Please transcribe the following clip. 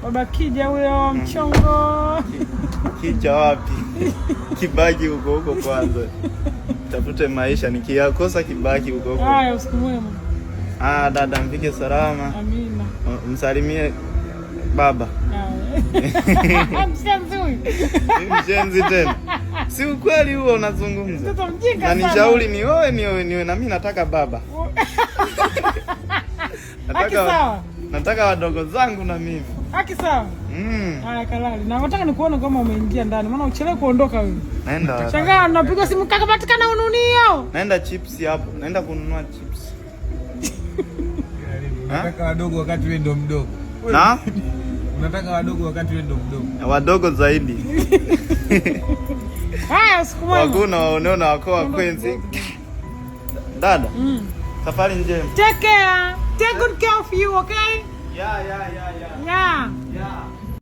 Baba Kija huyo mchongo. Kija wapi? Kibaki huko kwanza. Tafute maisha, nikiyakosa kibaki huko. Haya, usiku mwema. Dada mfike salama. Amina. Msalimie baba. Mshenzi tena. Si ukweli huo unazungumza. Mtoto mjinga sana. Na nishauri niwe na mimi nataka baba. Nataka wadogo zangu na mimi. Haki sawa. Haya kalali. Na nataka nikuone kama umeingia ndani. Maana uchelewe kuondoka wewe. Naenda. Shangaa napiga simu kaka patikana ununio. Naenda chips hapo. Naenda kununua chips. Unataka wadogo wakati wewe ndo mdogo. Na? Unataka wadogo wakati wewe ndo mdogo. Wadogo zaidi. Haya usiku mwema. Wakuna waoneona wako wa kwenzi. Dada. Safari njema. Take care. Take good care of you, okay? Yeah. Yeah.